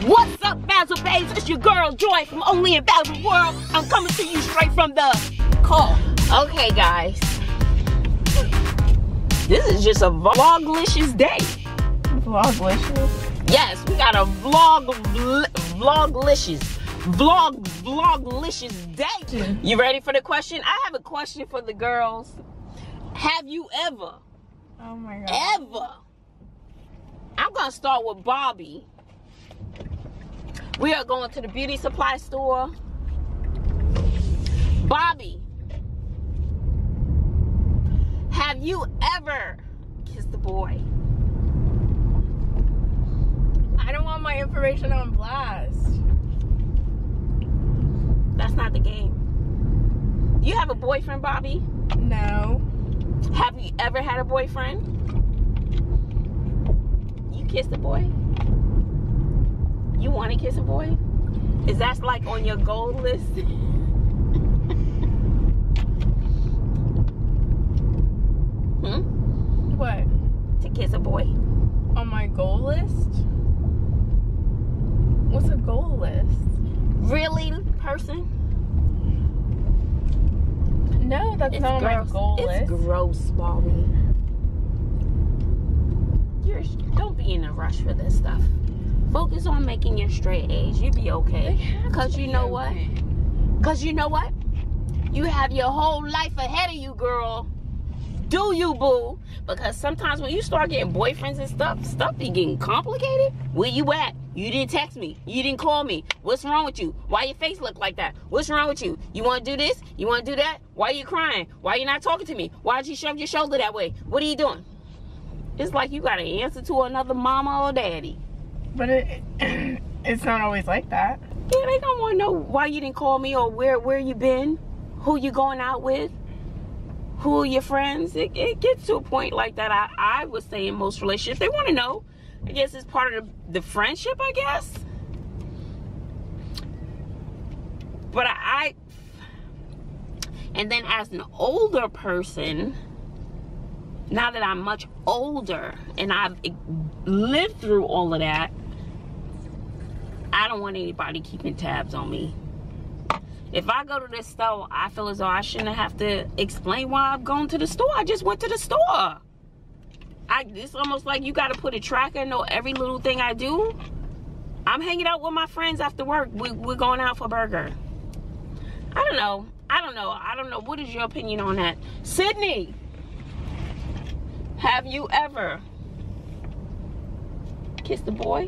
What's up, Bazzle Babes? It's your girl Joy from Only in Bazzle World. I'm coming to you straight from the call. Okay, guys. This is just a vloglicious day. Vloglicious? Yes, we got a vloglicious day. You ready for the question? I have a question for the girls. Have you ever? Oh my god. Ever? I'm gonna start with Bobby. We are going to the beauty supply store. Bobby, have you ever kissed a boy? I don't want my information on blast. That's not the game. You have a boyfriend, Bobby? No. Have you ever had a boyfriend? You kissed a boy? You want to kiss a boy? Is that like on your goal list? What? To kiss a boy. On my goal list? What's a goal list? Really, person? No, that's not on my goal list. It's gross, Bobby. Don't be in a rush for this stuff. Focus on making your straight A's. You be okay. Because you know what? Because you know what? You have your whole life ahead of you, girl. Do you, boo? Because sometimes when you start getting boyfriends and stuff be getting complicated. Where you at? You didn't text me. You didn't call me. What's wrong with you? Why your face look like that? What's wrong with you? You want to do this? You want to do that? Why are you crying? Why are you not talking to me? Why did you shove your shoulder that way? What are you doing? It's like you got to answer to another mama or daddy. But it's not always like that. Yeah, they don't want to know why you didn't call me or where you been, who you going out with, who are your friends. It gets to a point like that. I would say in most relationships, they want to know. I guess it's part of the friendship, I guess. But and then as an older person, now that I'm much older and I've lived through all of that, I don't want anybody keeping tabs on me. If I go to this store, I feel as though I shouldn't have to explain why I've gone to the store. I just went to the store. It's almost like you got to put a tracker and know every little thing I do. I'm hanging out with my friends after work. We're going out for a burger. I don't know. What is your opinion on that? Sydney, have you ever kissed a boy?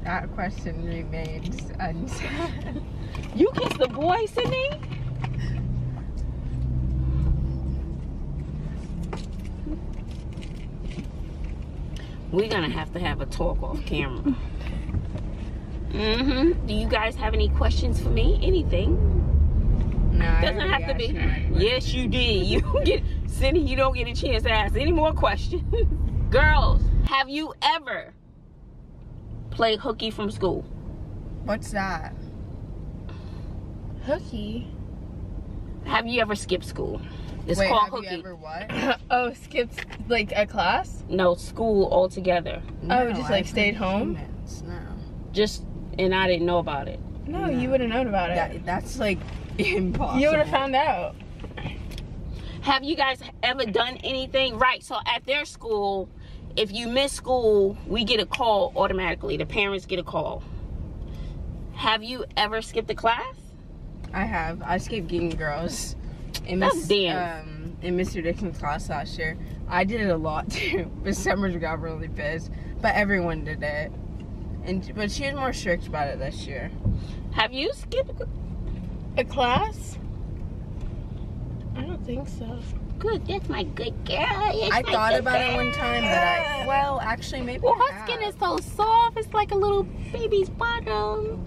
That question remains unsaid. You kissed a boy, Sydney? We're gonna have to have a talk off camera. Do you guys have any questions for me? Anything? No, doesn't have to be. Yes, you did. Sydney, you don't get a chance to ask any more questions. Girls, have you ever played hooky from school? What's that? Hooky? Have you ever skipped school? It's Wait, called have hooky. You ever what? Oh, skipped like a class? No, school altogether. No, just like stayed home? No. And I didn't know about it. No, you would have known about it. That's like impossible. You would have found out. Have you guys ever done anything? Right, so at their school, if you miss school, we get a call automatically. The parents get a call. Have you ever skipped a class? I have. I skipped Geeking Girls in Mr. Dixon's class last year. I did it a lot too, but Summers got really pissed. But everyone did it. But she was more strict about it this year. Have you skipped a class? I don't think so. Good, that's my good girl. I thought about it one time, but well, actually, maybe. Well, her skin is so soft. It's like a little baby's bottom.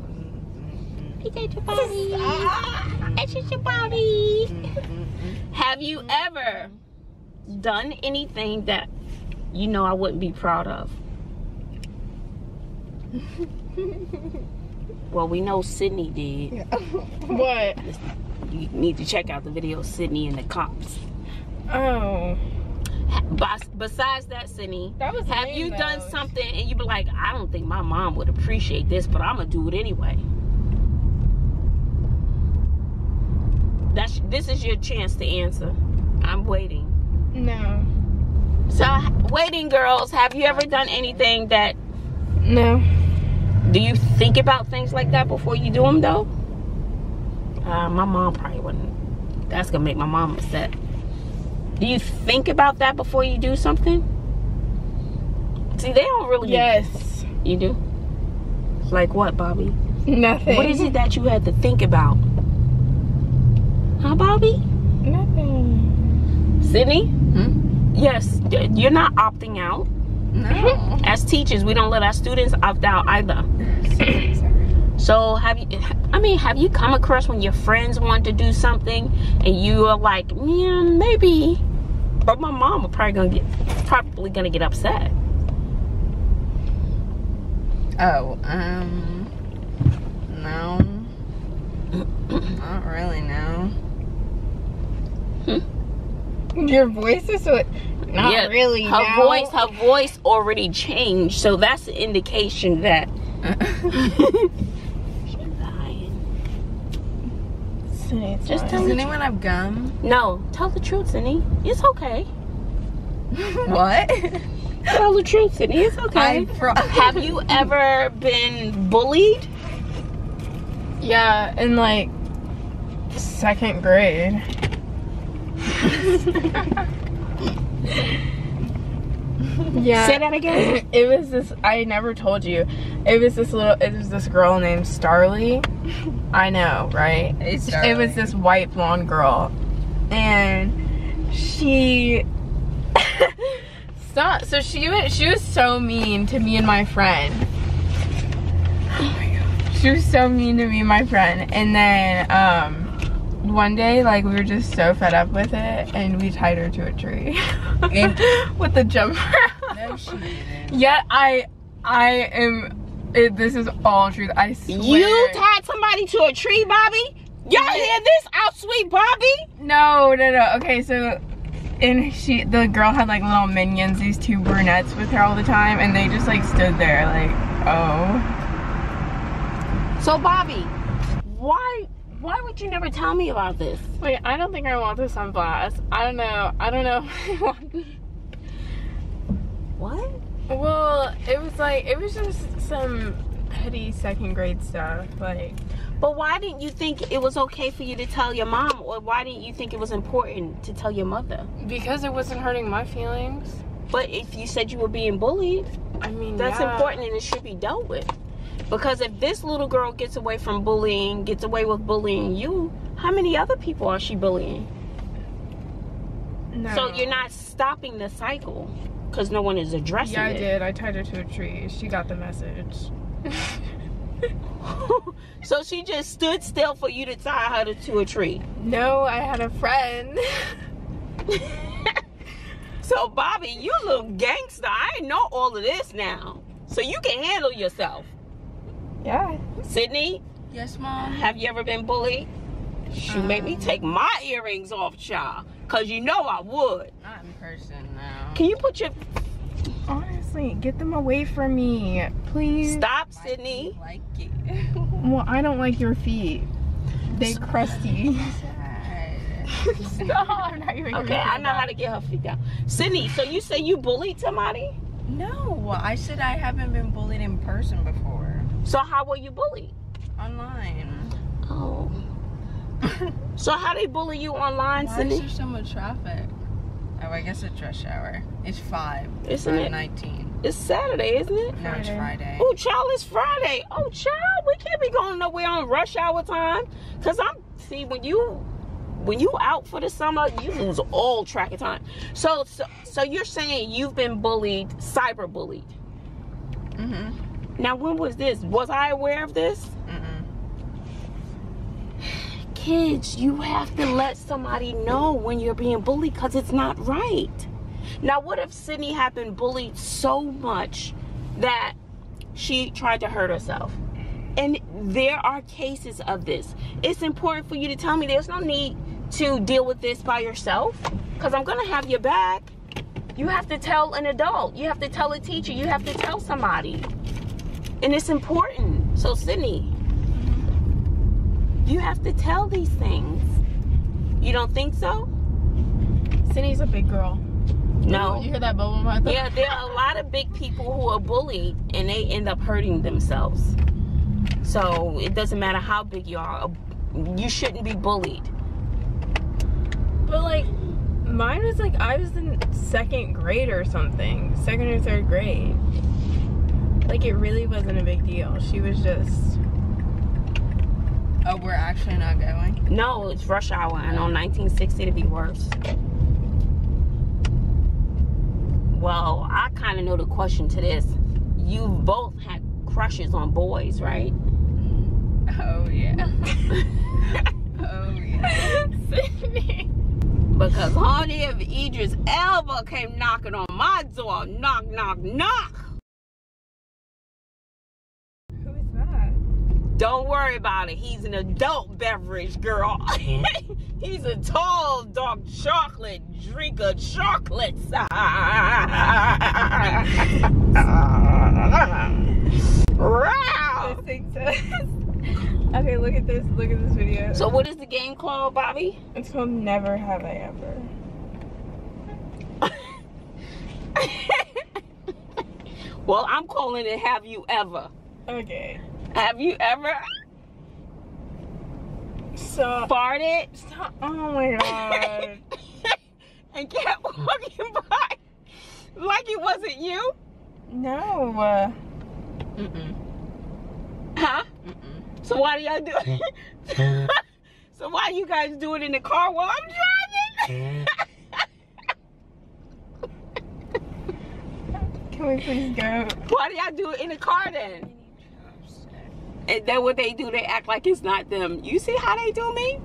It's your body. It's just your body. Have you ever done anything that you know I wouldn't be proud of? Well, we know Sydney did. What? You need to check out the video of Sydney and the cops. Oh. Besides that, Sydney, That was have lame, you though. done something and you be like, I don't think my mom would appreciate this, but I'm gonna do it anyway? This is your chance to answer. I'm waiting. No. So, waiting girls, have you ever done anything that... No. Do you think about things like that before you do them, though? My mom probably wouldn't. That's gonna make my mom upset. Do you think about that before you do something? See, they don't really... Yes. You do? Like what, Bobby? Nothing. What is it that you had to think about? Huh, Bobby? Nothing. Sydney? Yes, you're not opting out. No. As teachers, we don't let our students opt out either. So have you come across when your friends want to do something and you are like, yeah, maybe, but my mom are probably gonna get upset. Oh, no. Not really, no. Your voice is what? Not Yeah, really. Her now. voice already changed, so that's an indication that she's lying. Just tell Does me. anyone have gum? No, tell the truth, Sydney. It's okay. What? Tell the truth, Sydney. It's okay. Have you ever been bullied? Yeah, in like 2nd grade. Yeah. Say that again. It was this, I never told you. It was this girl named Starly. I know, right? Hey, It Starly. was this white blonde girl. And she so she was so mean to me and my friend. Oh my god. She was so mean to me and my friend. And then one day, like, we were just so fed up with it, and we tied her to a tree with a jumper. No, she didn't. Yet I am. This is all truth. I swear. You tied somebody to a tree, Bobby? Y'all hear this? Out, sweet Bobby? No. Okay, so, and the girl had like little minions, these 2 brunettes with her all the time, and they just like stood there, like, oh. So, Bobby, why would you never tell me about this? Wait, I don't think I want this on blast. I don't know. I don't know if I want. What? Well, it was just some petty 2nd grade stuff, like. But why didn't you think it was okay for you to tell your mom, or why didn't you think it was important to tell your mother? Because it wasn't hurting my feelings. But if you said you were being bullied, I mean, that's yeah. important and it should be dealt with. Because if this little girl gets away with bullying you, how many other people are she bullying? No. So you're not stopping the cycle because no one is addressing Yeah, I it. did. I tied her to a tree. She got the message. So she just stood still for you to tie her to a tree. No, I had a friend. So Bobby, you a little gangster. I know all of this now. So you can handle yourself. Yeah. Sydney, Yes, Mom. have you ever been bullied? Shoot, make me take my earrings off, child. Cause you know I would. Not in person, no. Can you put your... Honestly, get them away from me, please. Stop, Sydney. Like it. Well, I don't like your feet. They crusty. Stop. I'm not even Okay, I know how to get her feet down. Sydney, so you say you bullied somebody? No, I said I haven't been bullied in person before. So how were you bullied? Online. Oh. So how they bully you online, Why is Sydney? there so much traffic? Oh, I guess it's rush hour. It's 5. Isn't it? 5:19. It's Saturday, isn't it? No, it's Friday. Oh, child, it's Friday. Oh, child, we can't be going nowhere on rush hour time. Cause when you out for the summer, you lose all track of time. So you're saying you've been bullied, cyber bullied. Mm-hmm. Now, when was this? Was I aware of this? Mm-mm. Kids, you have to let somebody know when you're being bullied because it's not right. Now, what if Sydney had been bullied so much that she tried to hurt herself? And there are cases of this. It's important for you to tell me. There's no need to deal with this by yourself? Because I'm gonna have your back. You have to tell an adult. You have to tell a teacher. You have to tell somebody. And it's important. So Sydney, you have to tell these things. You don't think so? Sydney's a big girl. No. You hear that bubble in my throat? Yeah, there are a lot of big people who are bullied and they end up hurting themselves. So it doesn't matter how big you are. You shouldn't be bullied. But like, mine was like, I was in 2nd grade or something. 2nd or 3rd grade. Like, it really wasn't a big deal. She was just... Oh, we're actually not going? No, it's rush hour. I know 1960 to be worse. Well, I kind of know the question to this. You've both had crushes on boys, right? Oh, yeah. Oh, yeah. Because honey, if Idris Elba came knocking on my door, knock, knock, knock. Who is that? Don't worry about it. He's an adult beverage, girl. He's a tall, dark chocolate drinker, chocolates. Wow. This thing says... Okay, look at this video. So what is the game called, Bobby? It's called Never Have I Ever. Well, I'm calling it Have You Ever. Okay. Have you ever farted? Oh my god. And kept walking by like it wasn't you? No. Mm-mm. Huh? Mm-mm. So why do y'all do it? So why you guys do it in the car while I'm driving? Can we please go? Why do y'all do it in the car then? And then what they do, they act like it's not them. You see how they do me?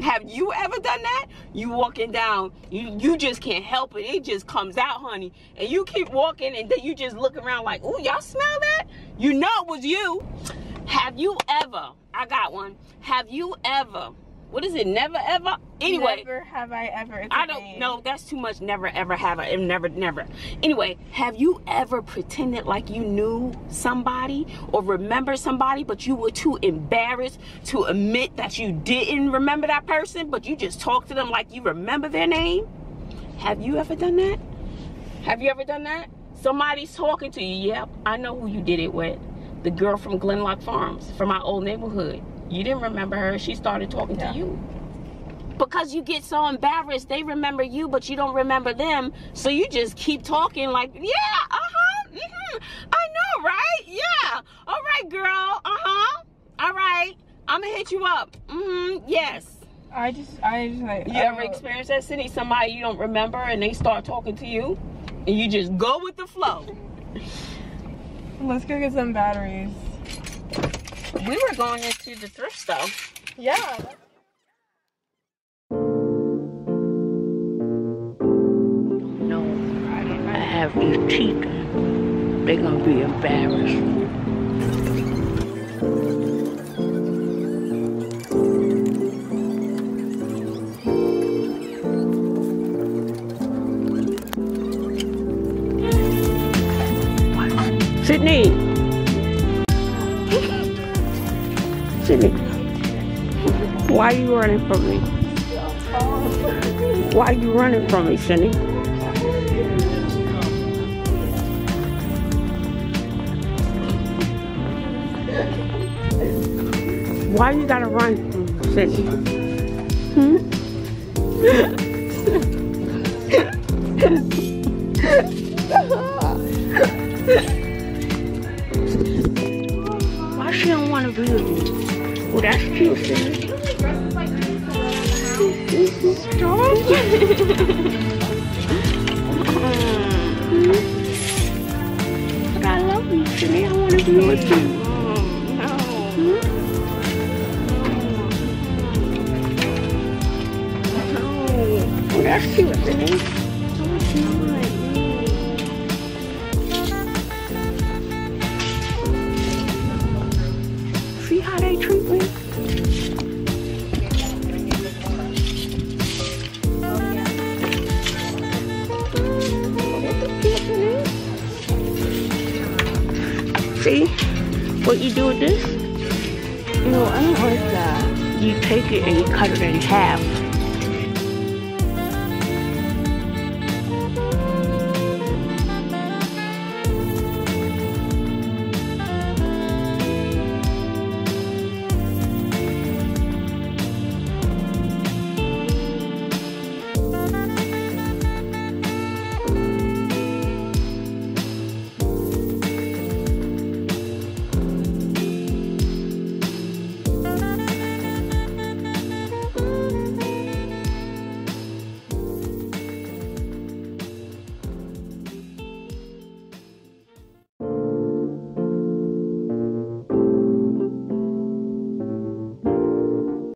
Have you ever done that? You walking down, you just can't help it. It just comes out, honey. And you keep walking and then you just look around like, ooh, y'all smell that? You know it was you. Have you ever, I got one. Have you ever, what is it, never ever? Anyway. Never have I ever. I don't know, that's too much. Never ever have I, never. Anyway, have you ever pretended like you knew somebody or remember somebody, but you were too embarrassed to admit that you didn't remember that person, but you just talked to them like you remember their name? Have you ever done that? Have you ever done that? Somebody's talking to you. Yep, I know who you did it with. The girl from Glenlock Farms, from my old neighborhood. You didn't remember her. She started talking to you. Because you get so embarrassed, they remember you, but you don't remember them. So you just keep talking like, yeah, I know, right? Yeah. All right, girl. All right. I'm gonna hit you up. Yes. I just like. You ever experienced that, Sydney? Somebody you don't remember and they start talking to you, and you just go with the flow. Let's go get some batteries. We were going into the thrift store. Yeah. No, I have these children. They're gonna be embarrassed. Sydney! Sydney, why are you running from me? Why are you running from me, Sydney? Why you gotta run from Sydney? Why she don't want to be with me? Well, that's cute, Sydney. Stop. But I love you, Sydney. I want to be with you. No. No. Well, that's cute, Sydney. No, it's not. See how they treat me? See what you do with this? No, I don't like that. You take it and you cut it in half.